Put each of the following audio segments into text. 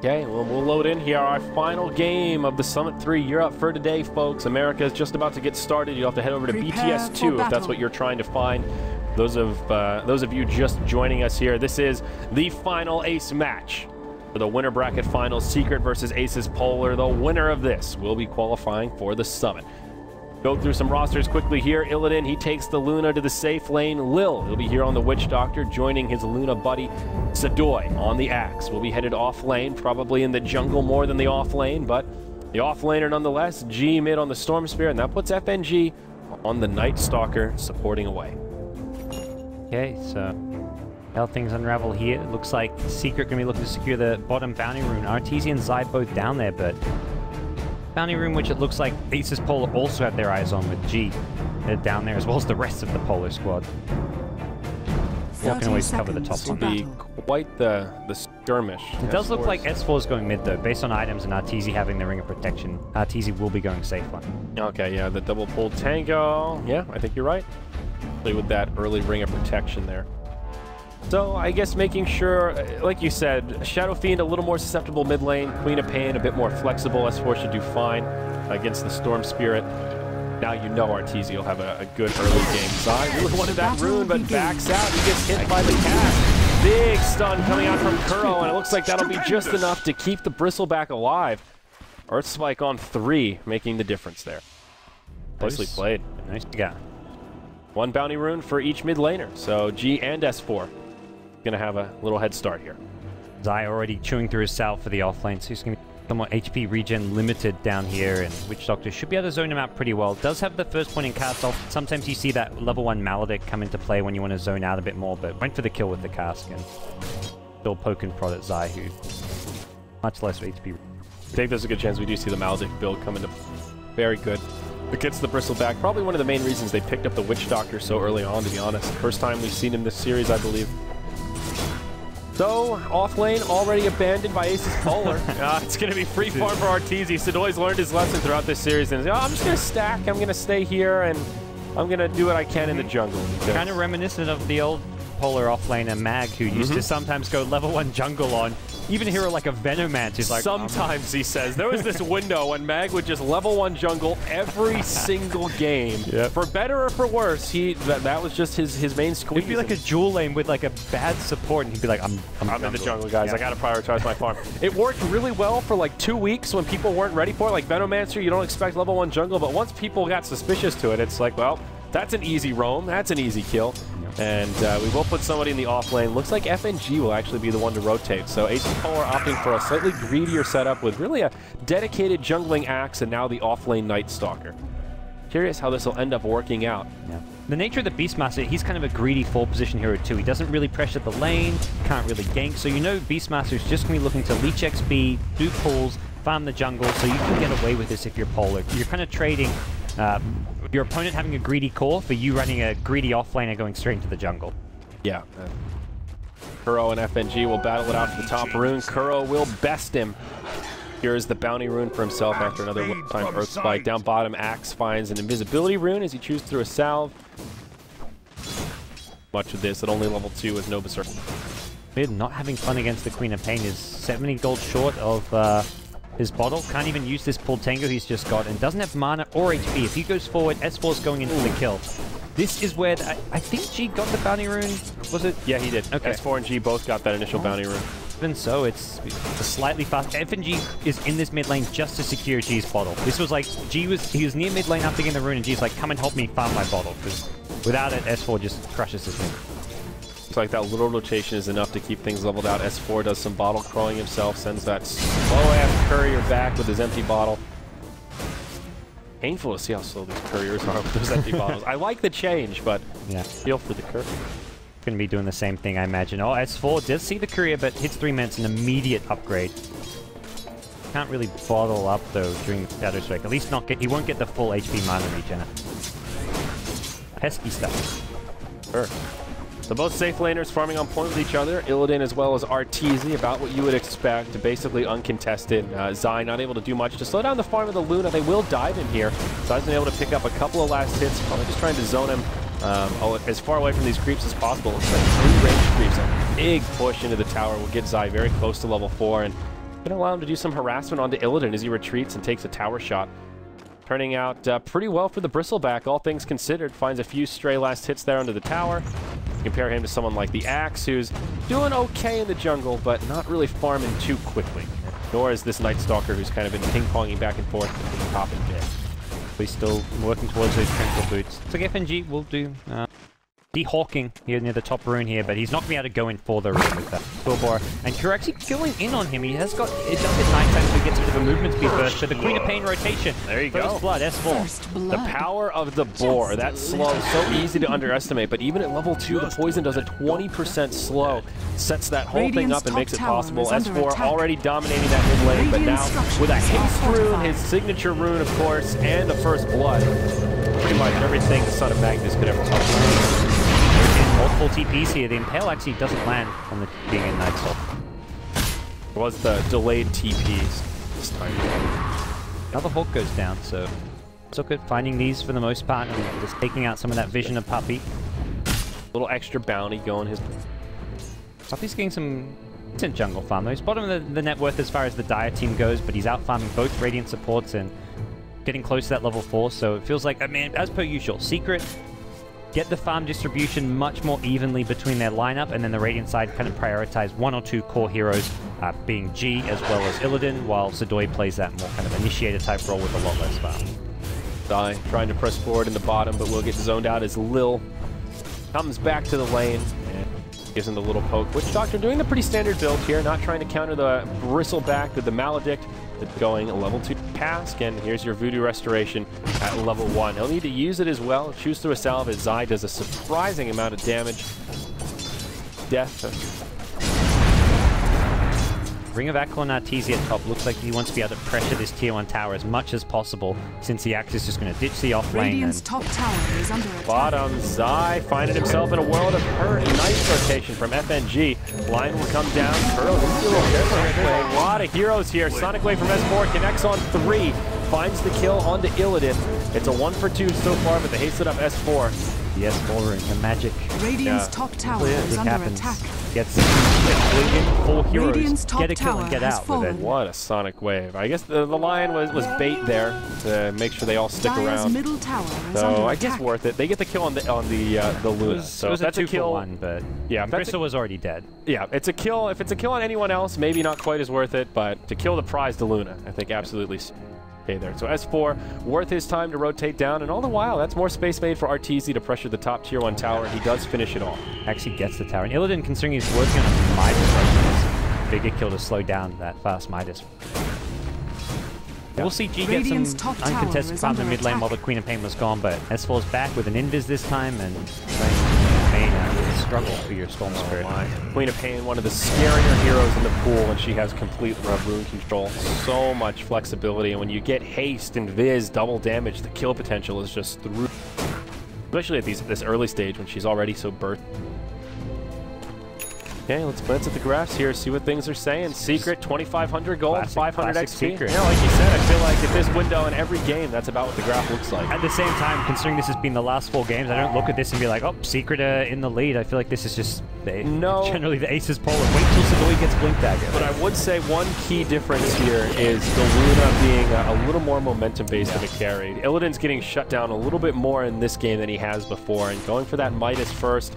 Okay, well, we'll load in here our final game of the Summit 3. You're up for today, folks. America is just about to get started. You'll have to head over to BTS 2 if that's what you're trying to find. Those of you just joining us here, this is the final ace match for the winner bracket finals, Secret versus ASUS.POLAR. The winner of this will be qualifying for the Summit. Go through some rosters quickly here. Illidan, he takes the Luna to the safe lane. Lil, he'll be here on the Witch Doctor, joining his Luna buddy Sadoy on the Axe. Will be headed off lane, probably in the jungle more than the off lane, but the off laner nonetheless. G mid on the Storm Spear, and that puts FNG on the Night Stalker, supporting away. Okay, so how things unravel here. It looks like Secret going to be looking to secure the bottom bounty rune. Arteezy and Zai both down there, but bounty room, which it looks like ASUS.POLAR also have their eyes on with G. They're down there as well as the rest of the Polar squad. What can always cover the top This will be quite the skirmish. It does look like S4 is going mid though, based on items and Arteezy having the Ring of Protection. Arteezy will be going safe one. Okay, yeah, the double pull tango. Yeah, I think you're right. Play with that early Ring of Protection there. So I guess making sure, like you said, Shadow Fiend a little more susceptible mid lane, Queen of Pain a bit more flexible. S4 should do fine against the Storm Spirit. Now you know Arteezy will have a good early game. Zai really wanted that rune, but backs out. He gets hit by the cast. Big stun coming out from Kuro, and it looks like that'll be just enough to keep the Bristleback alive. Earth Spike on 3, making the difference there. Nicely played. Nice to go. One bounty rune for each mid laner, so G and S4 gonna have a little head start here. Zai already chewing through his salve for the offlane, so he's gonna be somewhat HP regen limited down here, and Witch Doctor should be able to zone him out pretty well. Does have the first point in cast off. Sometimes you see that level 1 Maledict come into play when you want to zone out a bit more, but went for the kill with the cask and still poke and prod at Zai, who much less HP. I think there's a good chance we do see the Maledict build come into very good against the Bristleback. Probably one of the main reasons they picked up the Witch Doctor so early on, to be honest. First time we've seen him this series, I believe. So, off lane already abandoned by ASUS.POLAR. It's going to be free farm for Arteezy. Sadoy's learned his lesson throughout this series, and I'm just going to stack, I'm going to stay here, and I'm going to do what I can in the jungle. Kind of reminiscent of the old Polar offlaner Mag, who used to sometimes go level 1 jungle on. Even a hero like a Venomance is like... Sometimes, he says. There was this window when Mag would just level 1 jungle every single game. Yep. For better or for worse, that was just his main squeeze. It'd be like a dual lane with like a bad support, and he'd be like, I'm in the jungle, guys. Yeah. I gotta prioritize my farm. It worked really well for like 2 weeks when people weren't ready for it. Like Venomancer, you don't expect level 1 jungle, but once people got suspicious to it, it's like, well, that's an easy roam. That's an easy kill. And we will put somebody in the off lane. Looks like FNG will actually be the one to rotate. So ASUS.POLAR opting for a slightly greedier setup with really a dedicated jungling Axe and now the off lane Night Stalker. Curious how this will end up working out. Yeah. The nature of the Beastmaster, he's kind of a greedy full position hero too. He doesn't really pressure the lane, can't really gank. So you know Beastmaster is just going to be looking to leech XP, do pulls, farm the jungle, so you can get away with this if you're Polar. You're kind of trading your opponent having a greedy core for you running a greedy offlaner going straight into the jungle. Yeah. Kuro and FNG will battle it out for the top rune. Kuro will best him. Here is the bounty rune for himself after another one-time Earth Spike. Down bottom, Axe finds an invisibility rune as he chews through a salve. Much of this at only level 2 with no Berserk. Mid not having fun against the Queen of Pain is 70 gold short of his bottle. Can't even use this pull tango he's just got, and doesn't have mana or HP. If he goes forward, S4's going in for the kill. This is where I think G got the bounty rune. Was it? Yeah, he did. Okay. S4 and G both got that initial bounty rune. Even so, it's slightly fast. FNG is in this mid lane just to secure G's bottle. This was like he was near mid lane after getting the rune, and G's like, come and help me farm my bottle, because without it, S4 just crushes this mid. Looks like that little rotation is enough to keep things leveled out. S4 does some bottle crawling himself, sends that slow-ass courier back with his empty bottle. Painful to see how slow these couriers are with those empty bottles. I like the change, but yeah, feel for the courier. Going to be doing the same thing, I imagine. Oh, S4 does see the courier, but hits 3 minutes, an immediate upgrade. Can't really bottle up, though, during the Shadow Strike. At least not get... He won't get the full HP mana regen. Pesky stuff. Sure. So both safe laners farming on point with each other. Illidan as well as Arteezy, about what you would expect, basically uncontested. Zai not able to do much to slow down the farm of the Luna. They will dive in here. Zai's been able to pick up a couple of last hits, probably just trying to zone him as far away from these creeps as possible. It's like 3 range creeps. A big push into the tower will get Zai very close to level 4, and Gonna allow him to do some harassment onto Illidan as he retreats and takes a tower shot. Turning out pretty well for the Bristleback, all things considered. Finds a few stray last hits there under the tower. Compare him to someone like the Axe, who's doing okay in the jungle, but not really farming too quickly. Nor is this Night Stalker, who's kind of been ping-ponging back and forth between top and mid. We're still working towards those Trample Boots. So FNG will do de-hawking here near the top rune here, but he's not going to be able to go in for the rune with that Quillbore. And Kura actually going in on him. He has got it does hit nighttime, so he gets a bit of a movement speed burst. So the Queen of Pain rotation. There you First go. blood, S4. First blood. The power of the boar, that slow, so easy to underestimate, but even at level 2, the poison does a 20% slow, sets that whole thing up and makes it possible. S4 already dominating that mid lane, but now with a haste rune, his signature rune, of course, and the first blood, pretty much everything the Son of Magnus could ever touch. Multiple TPs here. The Impale actually doesn't land on the being in Night Stalker. It was the delayed TPs this time. Now the Hawk goes down, so look at finding these for the most part and just taking out some of that vision of Puppey. Little extra bounty going his... Puppey's getting some decent jungle farm though. He's bottom of the net worth as far as the Dire team goes, but he's out farming both Radiant supports and getting close to that level 4, so it feels like, I mean, as per usual, Secret get the farm distribution much more evenly between their lineup, and then the Radiant side kind of prioritize one or two core heroes, being G as well as Illidan, while Sidoi plays that more kind of initiator type role with a lot less farm. Die, trying to press forward in the bottom, but will get zoned out as Lil comes back to the lane and gives him the little poke. Witch Doctor doing the pretty standard build here, not trying to counter the Bristleback with the Maledict. It's going level 2 Cask, and here's your Voodoo Restoration at level 1. He'll need to use it as well. Choose through a salve as Zai does a surprising amount of damage. Death. Ring of Echo on Arteezy at top. Looks like he wants to be able to pressure this tier 1 tower as much as possible, since the Axe is just going to ditch the off lane. Radiant's top tower is under attack. Bottom, Zai finding himself in a world of hurt. Nice rotation from FNG. Line will come down. Curl, a lot of heroes here. Sonic Wave from S4 connects on 3. Finds the kill onto Illidan. It's a 1 for 2 so far, but the hasted up S4. The S4 ring, the magic. Radiant's top tower is under attack. Gets in 4 heroes. Radiant's top Get a kill and get out with it. What a Sonic Wave. I guess the Lion was bait there to make sure they all stick around. Middle tower is so under I guess attack. worth it. They get the kill on the Luna. So that's a 2 for 1, but yeah, Bristol was already dead. Yeah, it's a kill. If it's a kill on anyone else, maybe not quite as worth it, but to kill the prize to Luna, I think absolutely okay there. So S4, worth his time to rotate down, and all the while, that's more space made for Arteezy to pressure the top tier 1 tower. He does finish it off. Actually gets the tower. And Illidan, considering he's working on a Midas right now, bigger kill to slow down that fast Midas. Yeah. We'll see G get some uncontested farm in the mid lane while the Queen of Pain was gone, but S4's back with an invis this time, and Pain struggle for your Storm Spirit. Queen of Pain, one of the scarier heroes in the pool, and she has complete rune control. So much flexibility, and when you get haste and Viz double damage, the kill potential is just through. Especially at this early stage when she's already so burst. Okay, let's glance at the graphs here, see what things are saying. Secret, 2,500 gold, 500 XP. Secret. Yeah, like you said, I feel like at this window in every game, that's about what the graph looks like. At the same time, considering this has been the last 4 games, I don't look at this and be like, oh, Secret in the lead. I feel like this is just generally the ASUS.POLAR. Wait till Sidoi gets blinked at. But I would say one key difference here is the Luna being a little more momentum-based than a carry. Illidan's getting shut down a little bit more in this game than he has before, and going for that Midas first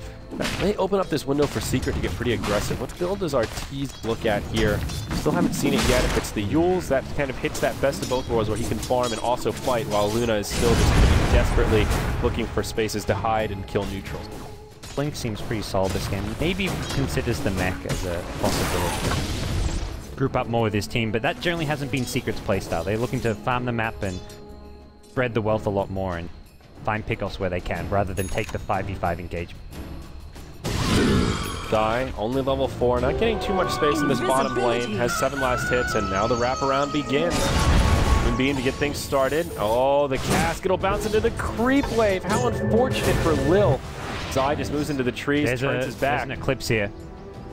may open up this window for Secret to get pretty aggressive. What build does Arteezy look at here? Still haven't seen it yet. If it's the Yules, that kind of hits that best of both worlds where he can farm and also fight, while Luna is still just going to be desperately looking for spaces to hide and kill neutrals. Blink seems pretty solid this game. Maybe considers the mech as a possibility. Group up more with his team, but that generally hasn't been Secret's playstyle. They're looking to farm the map and spread the wealth a lot more and find pickoffs where they can, rather than take the 5v5 engagement. Die, only level 4, not getting too much space in this bottom lane, has 7 last hits, and now the wraparound begins. Moonbeam to get things started. Oh, the Cask, it'll bounce into the creep wave. How unfortunate for Lil. Zai just moves into the trees, turns his back. There's an Eclipse here.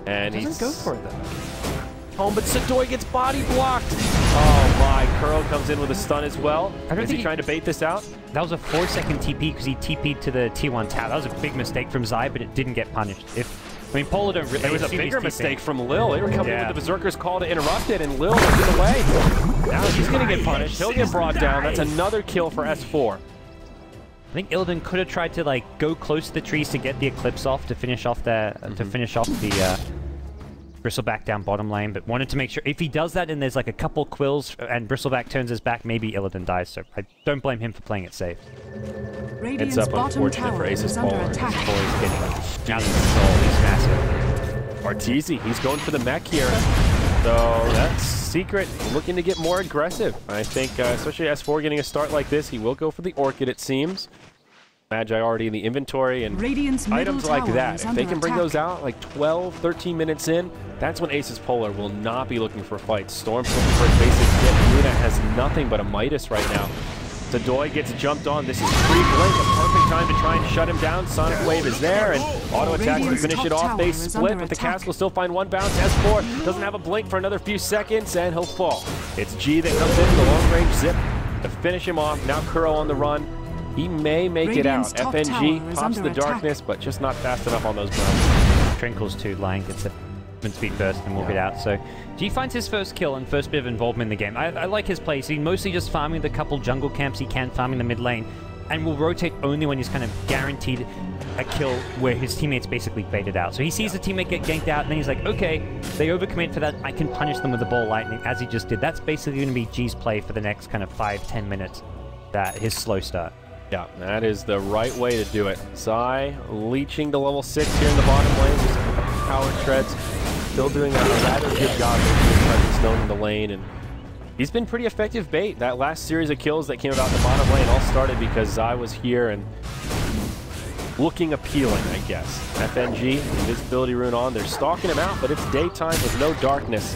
And he doesn't go for it though. Home, but Sidoi gets body blocked. Oh my, Curl comes in with a stun as well. Is he trying to bait this out? That was a 4-second TP because he TP'd to the T1 tower. That was a big mistake from Zai, but it didn't get punished. If I mean, Polar don't really... It was a bigger mistake from Lil. They were coming in with the Berserker's Call to interrupt it, and Lil was in the way. Now he's going to get punished. He'll get brought down. That's another kill for S4. I think Illidan could have tried to like go close to the trees to get the Eclipse off to finish off the Bristleback down bottom lane, but wanted to make sure if he does that and there's like a couple quills and Bristleback turns his back, maybe Illidan dies. So I don't blame him for playing it safe. It's up unfortunate for ASUS.POLAR. Polar's getting out of control. He's massive. Arteezy, he's going for the mech here. So that's Secret looking to get more aggressive. I think, especially S4 getting a start like this, he will go for the Orchid, it seems. Magi already in the inventory, and items like that, if they can bring those out like 12, 13 minutes in, that's when ASUS.POLAR will not be looking for fights. Storm's looking for a basic hit. Luna has nothing but a Midas right now. Tadoy gets jumped on. This is pre-blink, a perfect time to try and shut him down. Sonic Wave is there, and auto attacks to finish it off. They split, but the cast will still find one bounce. S4 doesn't have a blink for another few seconds, and he'll fall. It's G that comes in the long-range zip to finish him off. Now Kuro on the run. He may make it out. FNG pops the darkness, but just not fast enough on those bounces. Trinkles too. Lion gets it. Speed first and we'll get out. So G finds his first kill and first bit of involvement in the game. I like his plays. He's mostly just farming the couple jungle camps he can, farming the mid lane, and will rotate only when he's kind of guaranteed a kill where his teammates basically baited out. So he sees the teammate get ganked out, and then he's like, okay, they overcommit for that, I can punish them with the ball lightning, as he just did. That's basically going to be G's play for the next kind of 5-10 minutes, his slow start. Yeah, that is the right way to do it. Zai leeching to level 6 here in the bottom lane, just power treads. Still doing a rather good job of his presence known in the lane, and he's been pretty effective bait. That last series of kills that came about in the bottom lane all started because Zai was here and looking appealing, I guess. FNG, invisibility rune on. They're stalking him out, but it's daytime with no darkness.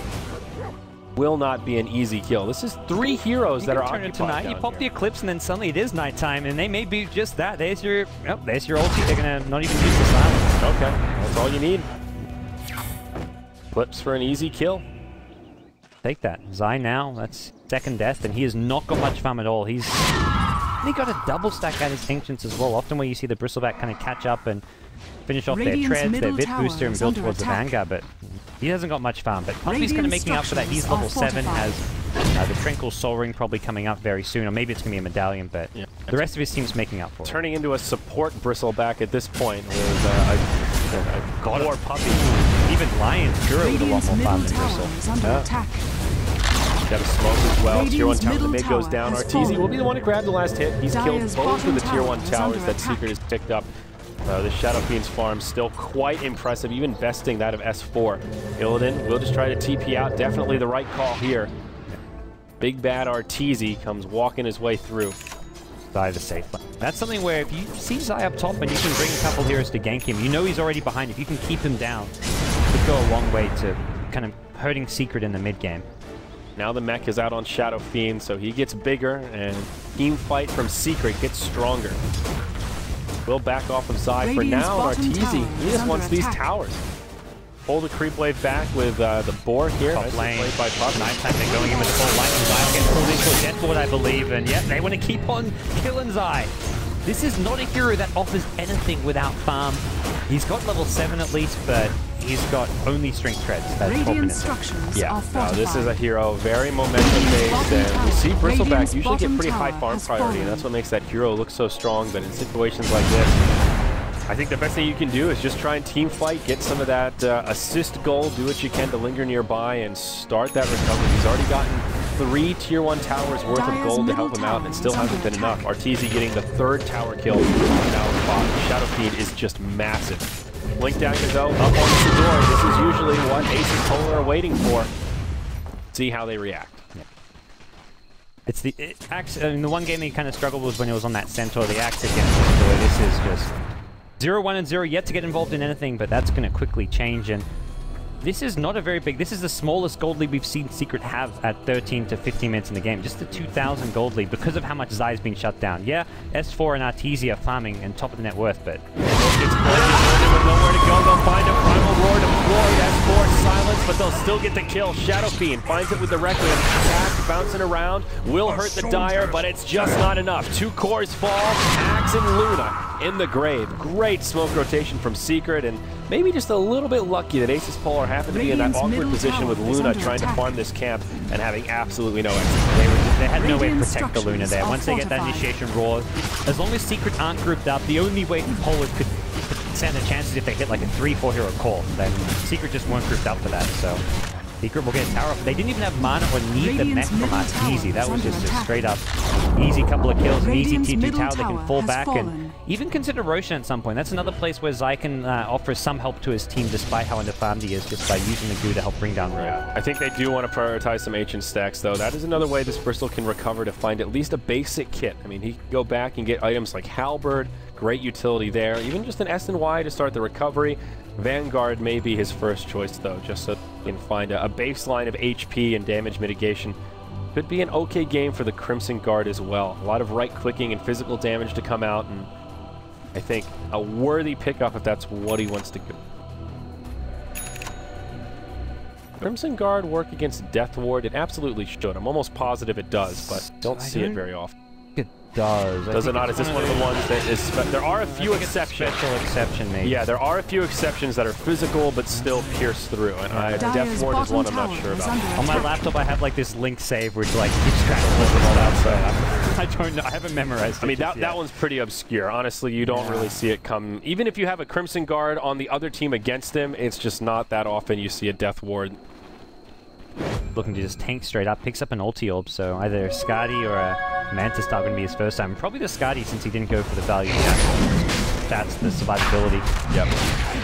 Will not be an easy kill. This is 3 heroes that are occupied tonight. You pop the Eclipse, and then suddenly it is nighttime, and they may be just that. There's your ulti. They're gonna not even use the silence. Okay, that's all you need. Eclipse for an easy kill. Take that. Zai now, that's second death, and he has not got much farm at all. He got a double stack at his Ancients as well, often where you see the Bristleback kind of catch up and finish off their treads, their Vit booster, and build towards the Vanguard, but he hasn't got much farm. But Pumpy's kind of making up for that. He's level 7, has the Trinkle Soul Ring probably coming up very soon, or maybe it's going to be a medallion, but the rest of his team's making up for it. Turning into a support Bristleback at this point with a core Puppy. Even Lion's Kuro with a lot more farm than Bristle. Got a smoke as well. Tier 1 tower, the mid goes down. Arteezy will be the one to grab the last hit. He's killed both of the Tier 1 towers that Secret has picked up. The Shadow Fiend's farm still quite impressive, even besting that of S4. Illidan will just try to TP out. Definitely the right call here. Big bad Arteezy comes walking his way through. Zai the safe lane. That's something where if you see Zai up top and you can bring a couple heroes to gank him, you know he's already behind. If you can keep him down, it could go a long way to kind of hurting Secret in the mid game. Now the mech is out on Shadow Fiend, so he gets bigger, and team fight from Secret gets stronger. We'll back off of Zai for now, and Arteezy, he just wants these towers. Pull the creep wave back with the boar here. Top lane, by nighttime, they're going in with the full light, and Zai gets pulled into a deathboard, I believe, and yep, they want to keep on killing Zai. This is not a hero that offers anything without farm. He's got level 7 at least, but he's got only strength treads. Yeah, no, this is a hero, very momentum-based, and we see Bristleback usually get pretty high farm priority, and that's what makes that hero look so strong, but in situations like this, I think the best thing you can do is just try and team fight, get some of that assist gold, do what you can to linger nearby, and start that recovery. He's already gotten 3 Tier 1 towers worth of gold to help him out, and it still hasn't been enough. Arteezy getting the 3rd tower kill on the bottom. Shadow Fiend is just massive. Blink Dagger though, up on the door. This is usually what ASUS.POLAR are waiting for. See how they react. Yeah. It's the axe. I mean, the one game he kind of struggled was when it was on that Centaur, the axe against Centaur. This is just 0-1 and 0, yet to get involved in anything, but that's going to quickly change. And this is not a very big. This is the smallest gold lead we've seen Secret have at 13 to 15 minutes in the game. Just the 2,000 gold lead because of how much Zai's been shut down. Yeah, S4 and Arteezy are farming and top of the net worth, but It's with nowhere to go. They'll find a primal roar deployed. force silence, but they'll still get the kill. Shadow Fiend finds it with the Requiem. Axe bouncing around. Will hurt the Dire, but it's just not enough. 2 cores fall. Axe and Luna in the grave. Great smoke rotation from Secret, and maybe just a little bit lucky that ASUS.POLAR happened to be in that awkward position with Luna trying to farm this camp and having absolutely no exit. They had no way to protect the Luna there. Once they get that initiation roar, as long as Secret aren't grouped up, the only way Polar could stand a chance is if they hit like a 3-4 hero call. Then Secret just weren't grouped up for that, so Secret will get a tower. They didn't even have mana or need the mech from Arteezy. That was just a straight up easy couple of kills, an easy T2 tower. They can fall back and even consider Roshan at some point. That's another place where Zai can offer some help to his team despite how underfarmed he is, just by using the goo to help bring down Rogue. Yeah, I think they do want to prioritize some ancient stacks, though. That is another way this Bristol can recover to find at least a basic kit. I mean, he can go back and get items like Halberd, great utility there. Even just an S and Y to start the recovery. Vanguard may be his first choice, though, just so he can find a baseline of HP and damage mitigation. Could be an okay game for the Crimson Guard as well. A lot of right-clicking and physical damage to come out, and I think a worthy pickup if that's what he wants to do. Crimson Guard work against Death Ward? It absolutely should. I'm almost positive it does, but don't see it very often. It does. Does it not? Is this one of the ones that is... There are a few exceptions. Special exception, maybe. Yeah, there are a few exceptions that are physical but still pierce through, and Death Ward is one I'm not sure about. On my laptop, I have like this link save where it's like keeps track of all that stuff. I don't know. I haven't memorized it. I mean, that one's pretty obscure. Honestly, you don't really see it come. Even if you have a Crimson Guard on the other team against him, it's just not that often you see a Death Ward. Looking to just tank straight up, picks up an ulti orb, so either Skadi or a Mantis Star going to be his first time. Probably the Skadi since he didn't go for the value. That's the survivability. Yep.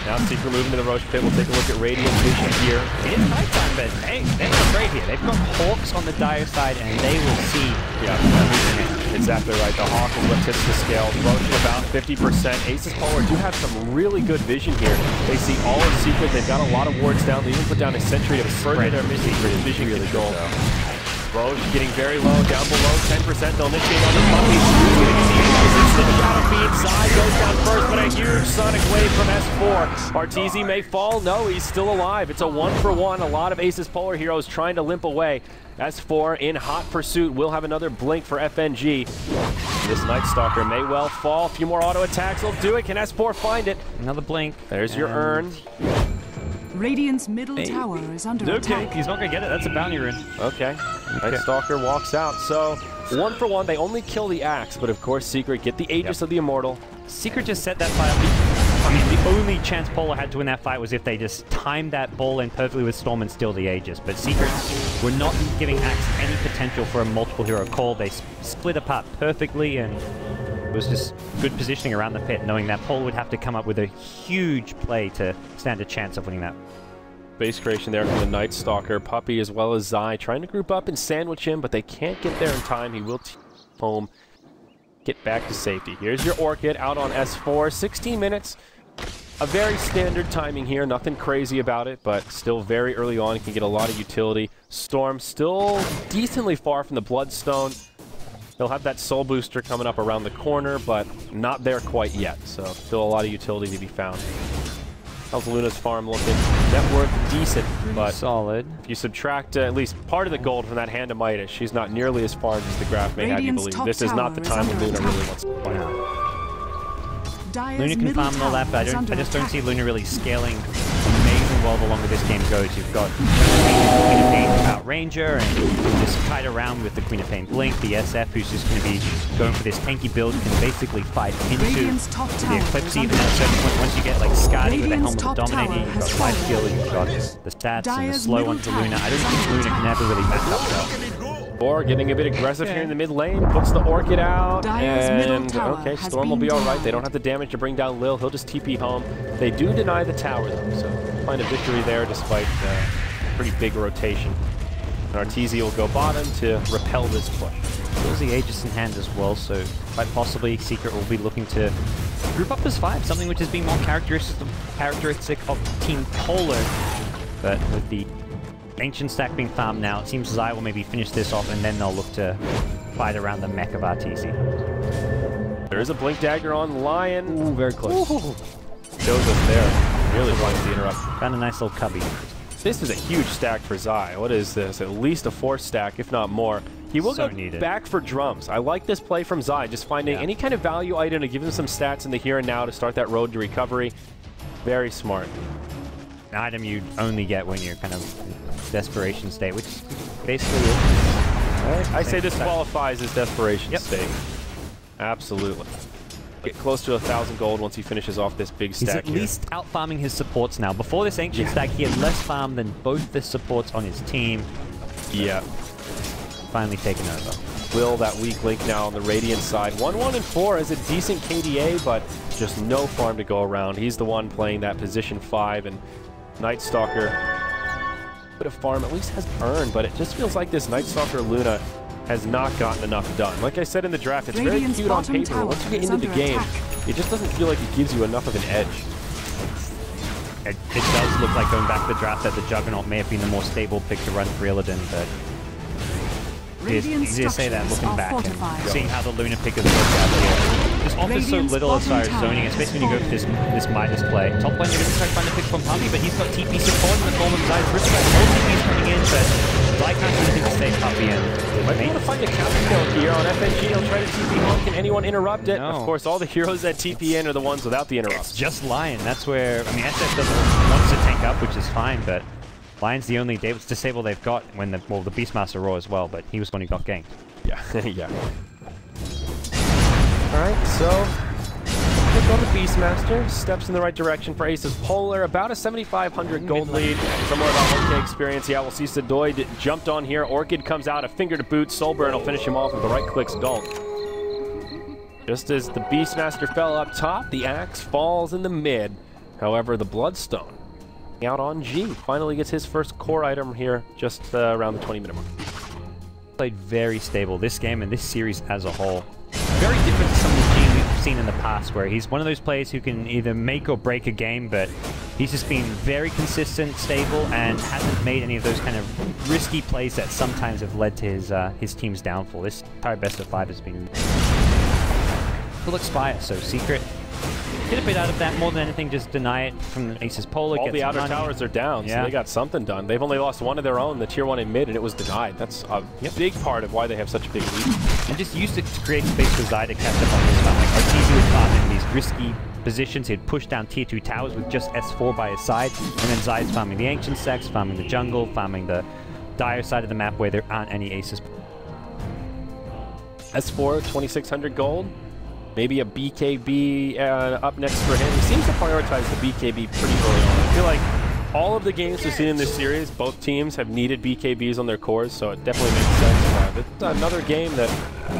Now Secret moving to the Roche Pit. We'll take a look at Radiant Vision here. It is nighttime, but hey, they're not great here. They've got Hawks on the Dire side, and they will see. Yeah, exactly right. The Hawk is what tips the scale. Roche about 50%. ASUS.POLAR do have some really good vision here. They see all of Secret. They've got a lot of wards down. They even put down eccentric to further their vision really control. Roche getting very low, down below 10%. They'll initiate on the puppy. Shadow Fiend side goes down first, but a huge sonic wave from S4. Arteezy may fall. No, he's still alive. It's a 1-for-1. A lot of ASUS.POLAR heroes trying to limp away. S4 in hot pursuit. We'll have another blink for FNG. This Night Stalker may well fall. A few more auto attacks will do it. Can S4 find it? Another blink. There's your urn. Radiant's middle tower is under attack. He's not going to get it. That's a bounty rune. Okay. Night Stalker walks out. So, 1-for-1. They only kill the Axe, but of course Secret get the Aegis of the Immortal. Secret just set that fight up. I mean, the only chance Polar had to win that fight was if they just timed that ball in perfectly with Storm and steal the Aegis. But Secret were not giving Axe any potential for a multiple hero call. They split apart perfectly, and it was just good positioning around the pit, knowing that Polar would have to come up with a huge play to stand a chance of winning that. Base creation there from the Night Stalker. Puppy as well as Zai trying to group up and sandwich him, but they can't get there in time. He will home, get back to safety. Here's your Orchid out on S4. 16 minutes. A very standard timing here. Nothing crazy about it, but still very early on. You can get a lot of utility. Storm still decently far from the Bloodstone. They'll have that Soul Booster coming up around the corner, but not there quite yet. So still a lot of utility to be found. How's Luna's farm looking? Net worth decent, but solid. If you subtract at least part of the gold from that Hand of Midas, she's not nearly as farmed as the graph may have you believe. This is not the time when Luna really wants to play. Luna can farm and all that, but I just don't see Luna really scaling amazing well the longer this game goes. You've got Queen of Pain out Ranger, and you can just kite around with the Queen of Pain Blink. The SF, who's just going to be going for this tanky build, can basically fight into the Eclipse even at a certain point. Once you get like Skadi with the Helm of the Dominator, you've got life skill, you've got the stats and the slow onto Luna. I don't think Luna can ever really match up well. Or getting a bit aggressive here in the mid lane, puts the Orchid out, and okay, Storm will be alright. They don't have the damage to bring down Lil. He'll just TP home. They do deny the tower though, so find a victory there despite pretty big rotation. And Arteezy will go bottom to repel this push. There's the Aegis in hand as well, so quite possibly Secret will be looking to group up as 5, something which has been more characteristic of Team Polar. But with the Ancient stack being farmed now, it seems Zai will maybe finish this off, and then they'll look to fight around the mech of Arteezy. There is a Blink Dagger on Lion. Ooh, very close. Shows us there. Really wanting to interrupt. Found a nice little cubby. This is a huge stack for Zai. What is this? At least a 4 stack, if not more. He will go back for drums. I like this play from Zai, just finding any kind of value item to give him some stats in the here and now to start that road to recovery. Very smart. An item you only get when you're kind of desperation state, which basically is. I say this qualifies as desperation state. Absolutely. Get close to 1,000 gold once he finishes off this big stack. He's at least out farming his supports now. Before this ancient stack, he had less farm than both the supports on his team. Yeah. Finally taken over. Will, that weak link now on the Radiant side. 1-1 and 4 is a decent KDA, but just no farm to go around. He's the one playing that position 5, and Night Stalker, bit of farm at least has earned, but it just feels like this Night Stalker Luna has not gotten enough done. Like I said in the draft, it's very cute on paper. Once you get into the game, it just doesn't feel like it gives you enough of an edge. It does look like, going back to the draft, that the Juggernaut may have been the more stable pick to run for Illidan, but it's easy to say that looking back and seeing how the Luna pick has worked out here. This offers so little as far as zoning, especially when you go for this Midas play. Top lane, you're going to try to find a pick from Puppy, but he's got TP support in the form of Zai's Wristwatch. All TP's coming in, but Zai can't do anything to save Puppy in. Might be able to find a counter kill here on FNG. He'll try to TP home. Can anyone interrupt it? No. Of course, all the heroes that TP in are the ones without the interrupt. It's just Lion. That's where, I mean, SF wants to tank up, which is fine, but Lion's the only disable they've got when the Beastmaster Raw as well, but he was when he got ganked. Yeah, yeah. Alright, so pick on the Beastmaster, steps in the right direction for ASUS.POLAR, about a 7,500 gold lead, somewhere about 1K experience. Yeah, we'll see Sadoid jumped on here. Orchid comes out, a finger to boot. Soulburn will finish him off with the right-click Gulp. Just as the Beastmaster fell up top, the axe falls in the mid. However, the Bloodstone out on G finally gets his first core item here just around the 20-minute mark. Played very stable this game and this series as a whole. Very different to some of the G we've seen in the past, where he's one of those players who can either make or break a game, but he's just been very consistent, stable, and hasn't made any of those kind of risky plays that sometimes have led to his team's downfall. This entire best of 5 has been full Expire, so Secret. Get a bit out of that more than anything, just deny it from ASUS.POLAR. All the outer towers are down, so they got something done. They've only lost one of their own, the tier 1 in mid, and it was denied. That's a big part of why they have such a big lead. And just used it to create space for Zai to catch up on this farm. Like Arteezy would farm in these risky positions. He'd push down tier 2 towers with just S4 by his side, and then Zai's farming the Ancient Stacks, farming the jungle, farming the dire side of the map where there aren't any ASUS. S4, 2,600 gold. Maybe a BKB up next for him. He seems to prioritize the BKB pretty early on. I feel like all of the games we've seen in this series, both teams have needed BKBs on their cores, so it definitely makes sense. It's another game that I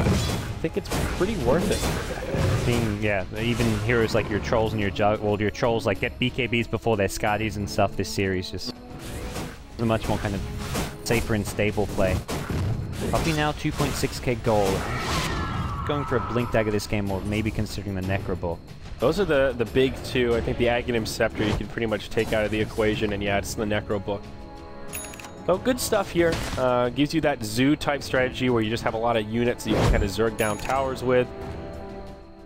think it's pretty worth it. Seeing, even heroes like your Trolls and your Trolls like get BKBs before their Skadis and stuff. This series just a much more kind of safer and stable play. Puppy now 2.6k gold. Going for a Blink Dagger this game, or maybe considering the Necrobow. Those are the big two. I think the Aghanim Scepter you can pretty much take out of the equation, and yeah, it's the Necrobook. So good stuff here. Gives you that zoo type strategy where you just have a lot of units that you can kind of zerg down towers with.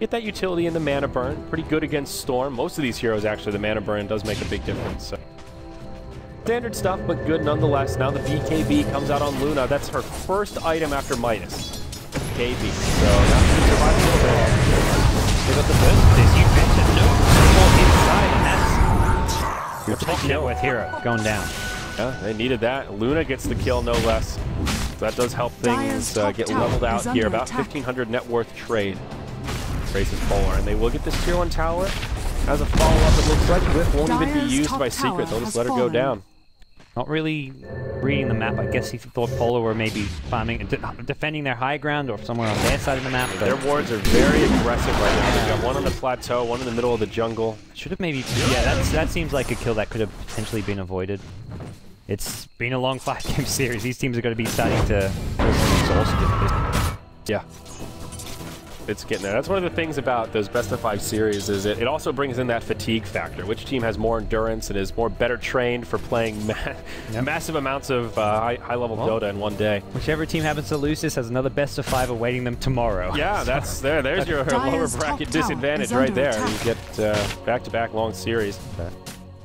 Get that utility in the mana burn. Pretty good against Storm. Most of these heroes, actually, the mana burn does make a big difference. So. Standard stuff, but good nonetheless. Now the BKB comes out on Luna. That's her first item after Midas. KB. So now she can survive a little bit. They got the first. As you mentioned, no support inside, and that's your top net worth hero going down. Yeah, they needed that. Luna gets the kill, no less. So that does help things get leveled out here. About 1,500 net worth trade. ASUS.POLAR, and they will get this tier 1 tower. As a follow-up, it looks like Whip won't even be used by Secret. They'll just let her go down. Not really reading the map. I guess he thought Polar were maybe farming, defending their high ground or somewhere on their side of the map. Their wards are very aggressive right now. They've got one on the plateau, one in the middle of the jungle. Should have maybe... Yeah, that seems like a kill that could have potentially been avoided. It's been a long 5-game series. These teams are going to be starting to... Yeah. It's getting there. That's one of the things about those best of 5 series is it also brings in that fatigue factor. Which team has more endurance and is more better trained for playing massive amounts of high-level Dota in one day. Whichever team happens to lose this has another best of 5 awaiting them tomorrow. Yeah, that's there's your lower bracket disadvantage right there. You get back-to-back long series.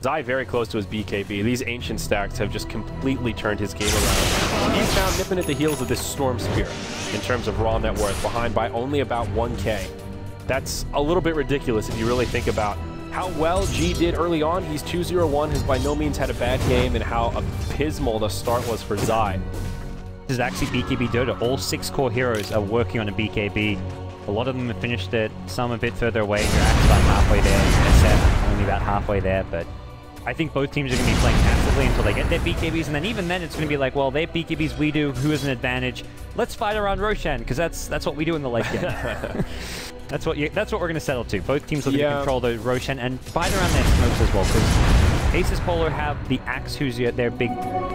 Zai very close to his BKB. These ancient stacks have just completely turned his game around. He's now nipping at the heels of this Storm Spear in terms of raw net worth, behind by only about 1K. That's a little bit ridiculous if you really think about how well G did early on. He's 2-0-1, has by no means had a bad game, and how abysmal the start was for Zai. This is actually BKB Dota. All 6 core heroes are working on a BKB. A lot of them have finished it, some a bit further away. You're actually about halfway there. SF only about halfway there, but I think both teams are going to be playing passively until they get their BKBs, and then even then it's going to be like, well, they have BKBs, we do, who has an advantage? Let's fight around Roshan, because that's what we do in the late game. That's what we're going to settle to. Both teams looking to control the Roshan and fight around their smokes as well, because ASUS.POLAR have the Axe, who's their big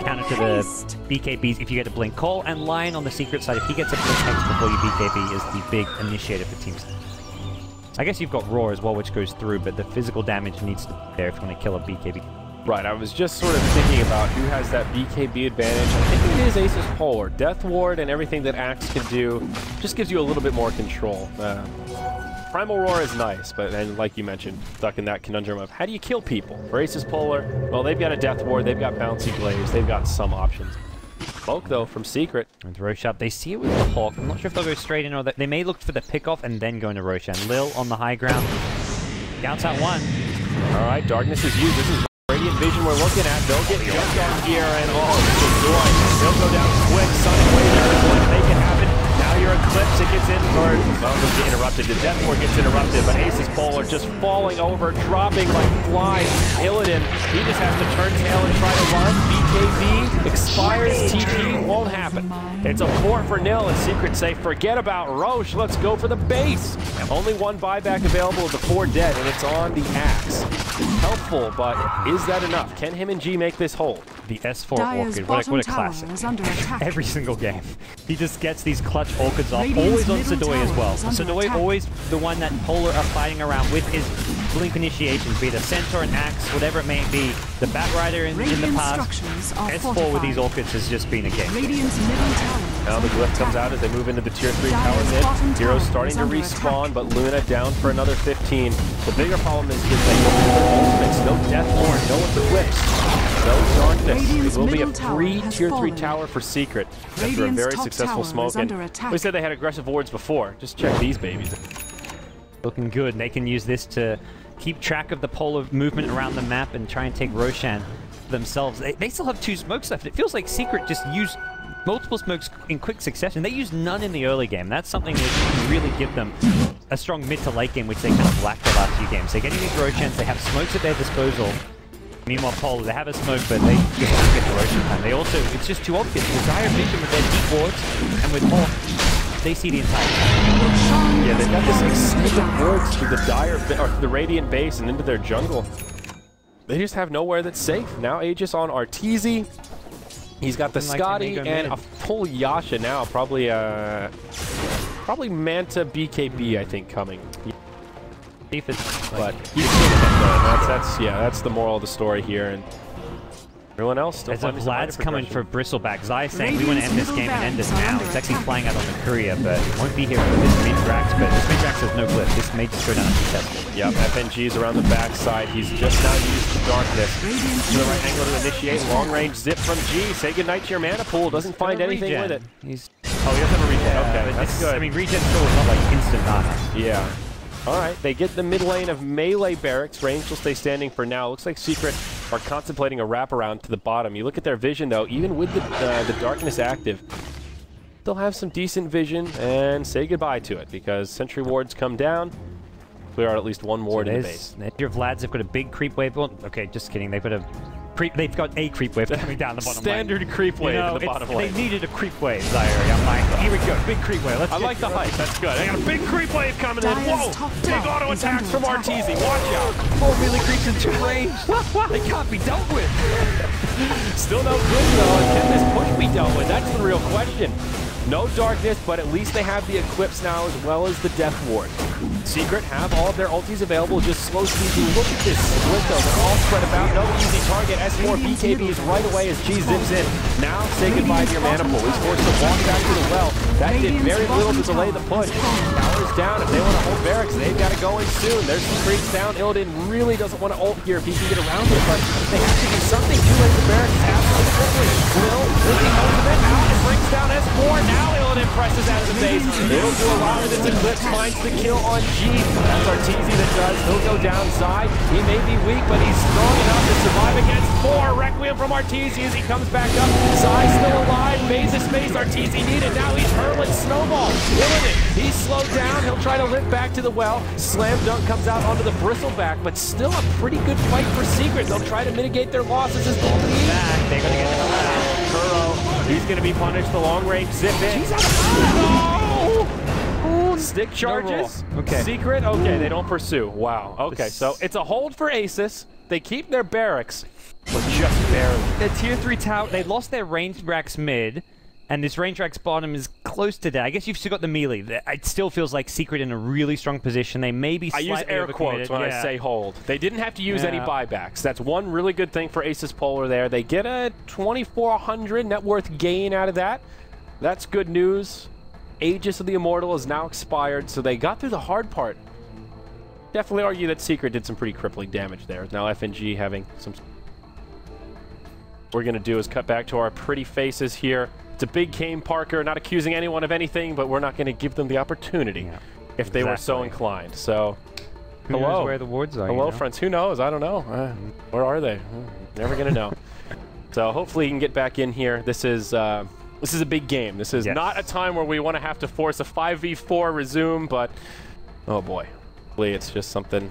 counter to the BKBs if you get a Blink Call, and Lion on the secret side, if he gets a Blink Hex before you BKB, is the big initiator for teams. I guess you've got Roar as well, which goes through, but the physical damage needs to be there if you want to kill a BKB. Right, I was just sort of thinking about who has that BKB advantage. I think it is ASUS.POLAR. Death Ward and everything that Axe can do just gives you a little bit more control. Primal Roar is nice, but then, like you mentioned, stuck in that conundrum of how do you kill people? For ASUS.POLAR, well, they've got a Death Ward, they've got Bouncy Glaze, they've got some options. Smoke, though, from Secret. And Roshan, they see it with the Hawk. I'm not sure if they'll go straight in or they may look for the pick-off and then go into Roshan. Lil on the high ground. Counts out one. All right, Darkness is used. This is Radiant Vision we're looking at. They'll get jumped on here, and this is Joy. They'll go down quick. Sonic Wave to make it happen. Now you're Eclipse. It gets in, or they'll get interrupted. The Death Ward gets interrupted, but ASUS.POLAR just falling over, dropping like flies. Illidan, he just has to turn tail and try to run. BKB expires. TP won't happen. It's a 4-0, and Secret say, forget about Roche. Let's go for the base. Only one buyback available of the 4 dead, and it's on the Axe. Helpful, but is that enough? Can him and G make this hold? The S4 Orchid, what a classic. Every single game. He just gets these clutch Orchids off, always on Sidoi as well. Sidoi always the one that Polar are fighting around with his Blink initiations, be it a Centaur, an Axe, whatever it may be. The Batrider in the past, S4 with these Orchids has just been a game. Now the glyph comes out as they move into the tier 3 tower mid. Heroes starting to respawn, but Luna down for another 15. The bigger problem is that ultimates, no Death Lord, no Eclipse, no Darkness. It will be a free tier 3 tower for Secret after a very successful smoke. And we said they had aggressive wards before. Just check these babies. Looking good, and they can use this to keep track of the Polar movement around the map and try and take Roshan themselves. They still have 2 smokes left. It feels like Secret just used multiple smokes in quick succession. They used none in the early game. That's something which can really give them a strong mid to late game, which they kind of lacked the last few games. They're getting these Roshans, they have smokes at their disposal. Meanwhile, Polar, they have a smoke, but they just don't get the Roshan time. They also, it's just too obvious. With Dire Vision with their deep wards, and with Hawk, they see the entire time. Yeah, they've got this extended wards through the the Radiant base and into their jungle. They just have nowhere that's safe. Now Aegis on Arteezy. He's got the Scotty and a full Yasha now. Probably Manta BKB, I think, coming. But he's still that's the moral of the story here. And everyone else still. As of Vlad's coming for Bristleback. Zai saying we want to end this game and end this now. He's actually flying out on the courier, but won't be here for this mid-Drax. But this mid-Drax has no glyph. This may just go down unsuccessful. Yep, FNG is around the backside. He's just now used the Darkness. To the right angle to initiate. Long range zip from G. Say goodnight to your mana pool. Doesn't find anything with it. Oh, he doesn't have a regen. Okay, that's good. I mean, regen still is not like instant mana. Yeah. Alright, they get the mid lane of melee barracks. Range will stay standing for now. Looks like Secret are contemplating a wraparound to the bottom. You look at their vision, though, even with the Darkness active, they'll have some decent vision and say goodbye to it, because sentry wards come down. Clear out at least one ward in the base. Your Vlads have got a big creep wave. Well, okay, just kidding. They've got a creep wave coming down the bottom Standard lane. creep wave in the bottom lane. They needed a creep wave, Zaire. I'm like, here we go, big creep wave. I like the hype. That's good. I got a big creep wave coming in. Whoa! Big auto attacks from Arteezy. Watch out. 4 melee creeps into range. They can't be dealt with. Still no good, though. Can this push be dealt with? That's the real question. No darkness, but at least they have the Eclipse now as well as the Death Ward. Secret have all of their ultis available, just slow speed. Look at this split though, they're all spread about, no easy target. S4 BKB is right away as G zips in. Now say goodbye to your mana pool. He's forced to walk back to the well. That did very little to delay the push. Tower's down, if they want to hold barracks, they've got to go in soon. There's some creeps down. Illidan really doesn't want to ult here if he can get around it, but they have to do something. Too late for barracks, absolutely quickly. Will, lifting most of it out, it brings down S4. Now Illidan presses out of the base. It'll do a lot with its Eclipse, finds the kill on G. That's Arteezy that does. He'll go downside. He may be weak, but he's strong enough to survive against 4. Requiem from Arteezy as he comes back up. Sai still alive. Phase of space. Arteezy needed. Now he's hurling Snowball. Illidan, he's slowed down. He'll try to lift back to the well. Slam dunk comes out onto the bristleback, but still a pretty good fight for Secret. They'll try to mitigate their losses as they back. They're going to get the back. Kuro, he's going to be punished. The long range zip in. He's out of stick charges. No okay. Secret. Okay, they don't pursue. Wow. Okay, so it's a hold for ASUS. They keep their barracks, but just barely. The tier 3 tower, they lost their range racks mid, and this range rack's bottom is close to that. I guess you've still got the melee. It still feels like Secret in a really strong position. They may be slightly I use air quotes when I say hold. They didn't have to use any buybacks. That's one really good thing for ASUS.POLAR there. They get a 2,400 net worth gain out of that. That's good news. Aegis of the Immortal is now expired, so they got through the hard part. Definitely argue that Secret did some pretty crippling damage there. Now FNG having some... What we're going to do is cut back to our pretty faces here. It's a big game, Parker, not accusing anyone of anything, but we're not going to give them the opportunity if they were so inclined. So, Who knows where the wards are? Hello, friends. Who knows? I don't know. Where are they? Never going to know. So hopefully he can get back in here. This is a big game. This is not a time where we want to have to force a 5v4 resume, but oh boy. Hopefully it's just something.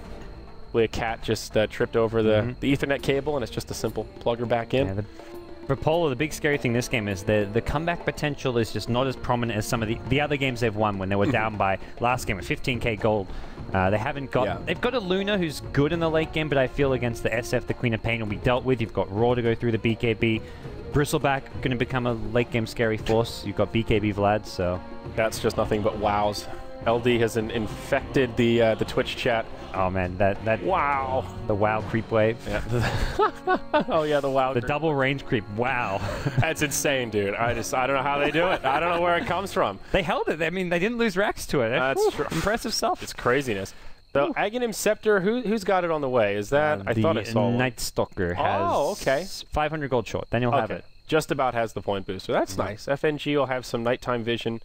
Hopefully a cat just tripped over the Ethernet cable and it's just a simple plug her back in. Yeah, for Polar, the big scary thing this game is the comeback potential is just not as prominent as some of the other games they've won when they were down by last game at 15k gold. They haven't got... They've got a Luna who's good in the late game, but I feel against the SF, the Queen of Pain will be dealt with. You've got Raw to go through the BKB. Bristleback going to become a late game scary force. You've got BKB Vlad, so... That's just nothing but wows. LD has infected the Twitch chat. Oh man, that wow, the wow creep wave. Yeah. Oh yeah, the wow. The double range creep. Wow, that's insane, dude. I don't know how they do it. I don't know where it comes from. They held it. I mean, they didn't lose racks to it. That's true. Impressive stuff. It's craziness. The Aghanim Scepter, who's got it on the way? Is that I thought I saw Night Stalker has 500 gold short. Then you'll have it. Just about has the point booster. That's nice. FNG will have some nighttime vision.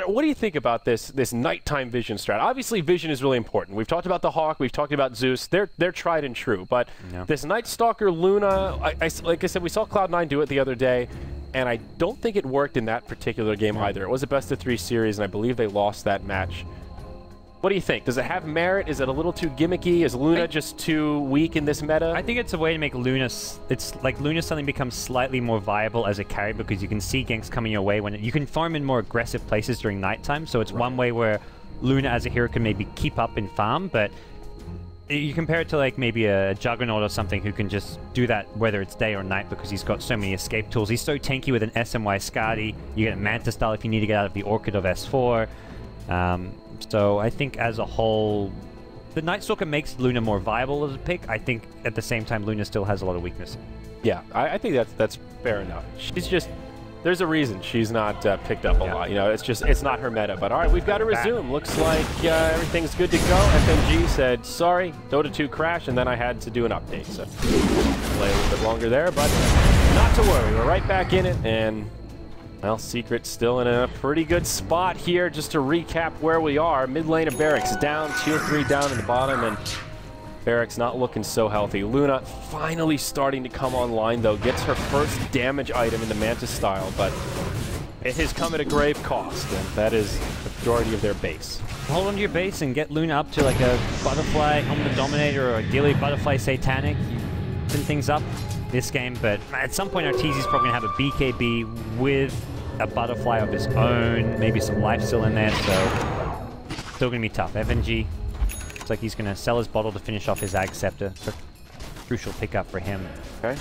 What do you think about this nighttime vision strat? Obviously, vision is really important. We've talked about the Hawk. We've talked about Zeus. They're tried and true. But this Night Stalker Luna, like I said, we saw Cloud9 do it the other day, and I don't think it worked in that particular game either. It was a best-of-3 series, and I believe they lost that match. What do you think? Does it have merit? Is it a little too gimmicky? Is Luna just too weak in this meta? I think it's a way to make Luna... It's like Luna suddenly becomes slightly more viable as a carry because you can see ganks coming your way when you can farm in more aggressive places during nighttime. So it's one way where Luna as a hero can maybe keep up in farm, but you compare it to like maybe a Juggernaut or something who can just do that whether it's day or night because he's got so many escape tools. He's so tanky with an SMY Skadi. You get a Manta style if you need to get out of the Orchid of S4. So I think as a whole, the Night Stalker makes Luna more viable as a pick. I think at the same time, Luna still has a lot of weakness. Yeah, I think that's fair enough. She's just, there's a reason she's not picked up a lot. You know, it's not her meta. But all right, we've got to resume. Looks like everything's good to go. FNG said, sorry, Dota 2 crashed, and then I had to do an update. So play a little bit longer there, but not to worry. We're right back in it, and... Well, Secret's still in a pretty good spot here. Just to recap where we are, mid lane of Barracks down, tier 3 down in the bottom, and Barracks not looking so healthy. Luna finally starting to come online, though. Gets her first damage item in the Mantis style, but it has come at a grave cost, and that is the majority of their base. Hold on to your base and get Luna up to like a Butterfly, Helmet Dominator, or ideally Butterfly Satanic. Open things up this game, but at some point Arteezy's probably going to have a BKB with a Butterfly of his own, maybe some life still in there, so still going to be tough. FNG, looks like he's going to sell his bottle to finish off his Ag Scepter. Crucial pickup for him. Okay.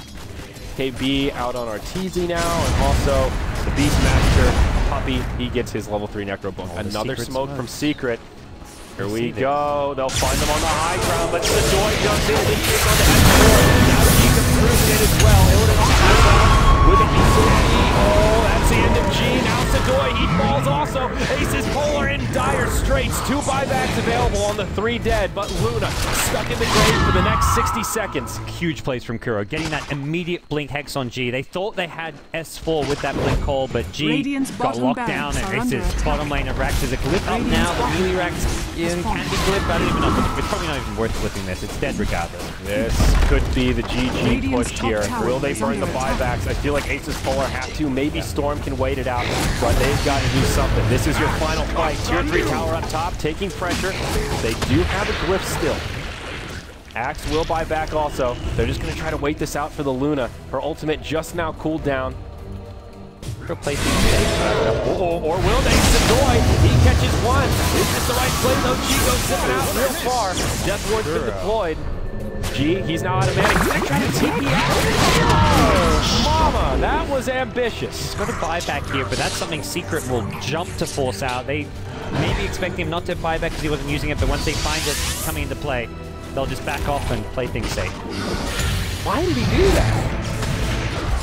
KB out on Arteezy now, and also the Beastmaster Puppy, he gets his level 3 Necro Book. Another smoke from Secret. Here we go. They'll find them on the high ground, but Sadoy jumps in. He takes on the F4. Now G can it as well. Illidan on the high ground with an easy. Oh, that's the end of G. Now Sadoy, he falls also. ASUS.POLAR in dire straits. 2 buybacks available on the 3 dead, but Luna stuck in the grave for the next 60 seconds. Huge plays from Kuro, getting that immediate blink hex on G. They thought they had S4 with that blink call, but G got locked down, and ASUS bottom lane of Rax is a clip up now. The melee Rax can be clipped. I don't even know. It's probably not even worth flipping this. It's dead regardless. This could be the GG push here. Will they burn the buybacks? I feel like ASUS.POLAR have to. Maybe Storm can wait it out, but they've got to do something. This is your final fight. Tier 3 tower up top, taking pressure. They do have a glyph still. Axe will buy back also. They're just going to try to wait this out for the Luna. Her ultimate just now cooled down. Or will they? Sadoy, he catches one. Is this the right play though? G goes zipping out real far. Death Ward's been deployed. G, he's now out of mana. He's going to try to TP out. Oh, mama, that was ambitious. He's got a buyback here, but that's something Secret will jump to force out. They maybe expect him not to buy back because he wasn't using it, but once they find it coming into play, they'll just back off and play things safe. Why did he do that?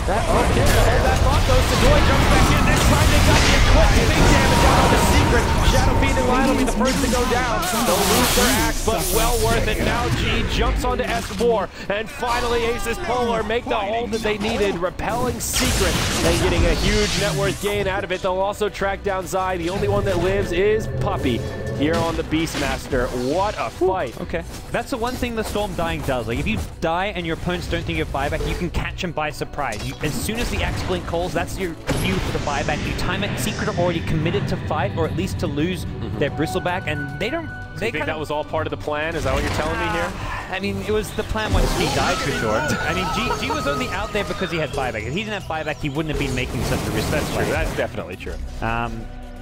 That hold that thought though. Sadoy jumps back in. This time they got the quick big damage out on the Secret. Shadow Fiend and Lion will be the first to go down. They'll lose their axe, but well worth it. Now G jumps onto S4, and finally ASUS.POLAR make the hold that they needed, repelling Secret and getting a huge net worth gain out of it. They'll also track down Zai. The only one that lives is Puppy here on the Beastmaster. What a fight. Okay. That's the one thing the Storm dying does. Like, if you die and your opponents don't think you have buyback, you can catch them by surprise. As soon as the Axe Blink calls, that's your cue for the buyback. You time it. Secret are already committed to fight, or at least to lose their bristleback, and they don't... They think that was all part of the plan? Is that what you're telling me here? I mean, it was the plan once G died, for sure. I mean, G was only out there because he had buyback. If he didn't have buyback, he wouldn't have been making such a risk. That's true. That's definitely true.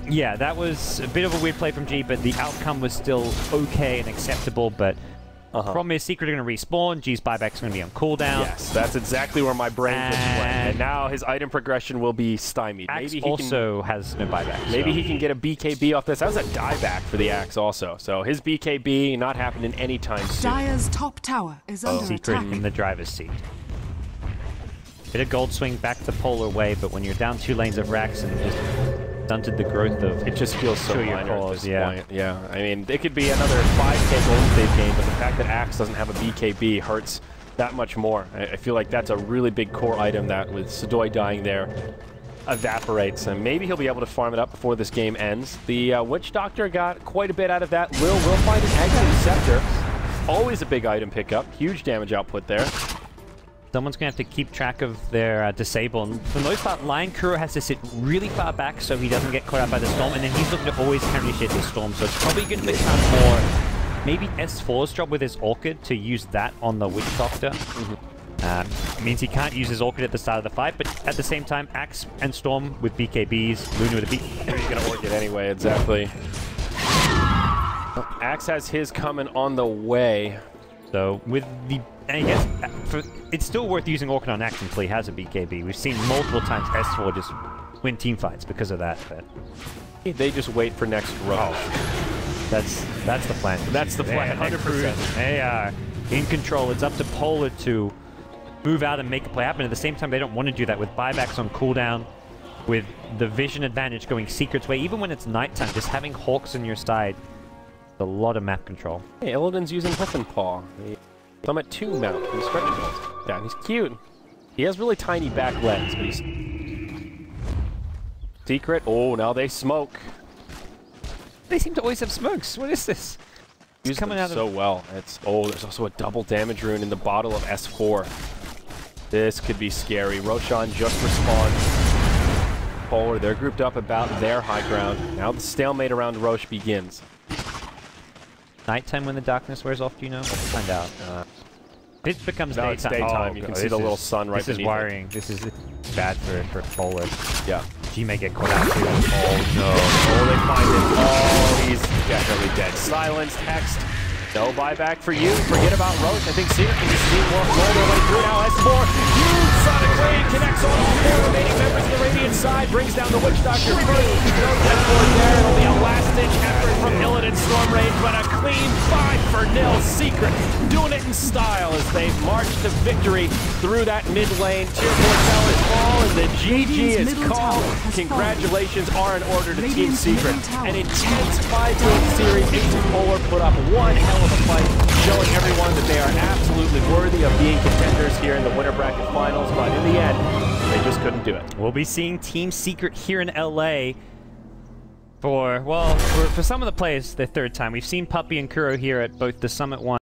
Yeah, that was a bit of a weird play from G, but the outcome was still okay and acceptable, but problem is Secret are going to respawn, G's buyback's going to be on cooldown. Yes, that's exactly where my brain was playing. And now his item progression will be stymied. Axe maybe he also has no buyback. Maybe he can get a BKB off this. That was a dieback for the Axe also. So his BKB not happening anytime soon. Dire's top tower is under Secret attack. in the driver's seat. Bit of gold swing back the polar way, but when you're down 2 lanes of Rax and just stunted the growth of... It just feels so minor at this yeah. point. Yeah, I mean, it could be another 5k gold they've gained, but the fact that Axe doesn't have a BKB hurts that much more. I feel like that's a really big core item that, with Sadoy dying there, evaporates, and maybe he'll be able to farm it up before this game ends. The Witch Doctor got quite a bit out of that. Will find an Exit Scepter. Always a big item pickup. Huge damage output there. Someone's going to have to keep track of their disable. And for the most part, Lion Kuro has to sit really far back so he doesn't get caught out by the Storm, and then he's looking to always carry shit the Storm, so it's probably going to become more maybe S4's job with his Orchid to use that on the Witch Doctor. Means he can't use his Orchid at the start of the fight, but at the same time, Axe and Storm with BKBs, Luna with a BKB. He's going to Orchid anyway, exactly. Axe has his coming on the way. So with the... And I guess it's still worth using Orchid on Axe until he has a BKB. We've seen multiple times S4 just win team fights because of that. But they just wait for next row. That's the plan. That's the plan, 100%. They are in control. It's up to Polar to move out and make a play happen. At the same time, they don't want to do that with buybacks on cooldown, with the vision advantage going Secret's way. Even when it's nighttime, just having Hawks on your side, a lot of map control. Hey, Illidan's using Hoof and Paw. Summit 2 mount from Stretchables. Yeah, he's cute. He has really tiny back legs, but he's... Secret. Oh, now they smoke. They seem to always have smokes. What is this? He's coming out so well. It's there's also a double damage rune in the bottle of S4. This could be scary. Roshan just respawned. Polar, they're grouped up about their high ground. Now the stalemate around Roche begins. Nighttime when the darkness wears off, do you know? We'll find out. It becomes daytime. It's daytime. You can see the little sun right beneath it. This is worrying. This is bad for Polar. Yeah. He may get caught out too. Oh no. Oh, they find him. Oh, he's definitely dead. Silenced, hexed. No buyback for you. Forget about Roche. I think Secret can just roll their way through now. S4. Huge Sonic Raid connects all 4 remaining members of the Radiant side. brings down the Witch Doctor first. No teleport there. It'll be a last-ditch effort from Illidan Storm Rage, but a clean 5-0 Secret. Doing it in style as they march to victory through that mid lane. Tier 4 towers fall, and the GG is called. Congratulations are in order to Team Secret. An intense 5-game series. ASUS.POLAR put up one hell of a fight, showing everyone that they are absolutely worthy of being contenders here in the winter bracket finals, but in the end, they just couldn't do it. We'll be seeing Team Secret here in LA for, well, for some of the players, their third time. We've seen Puppy and Kuro here at both the Summit 1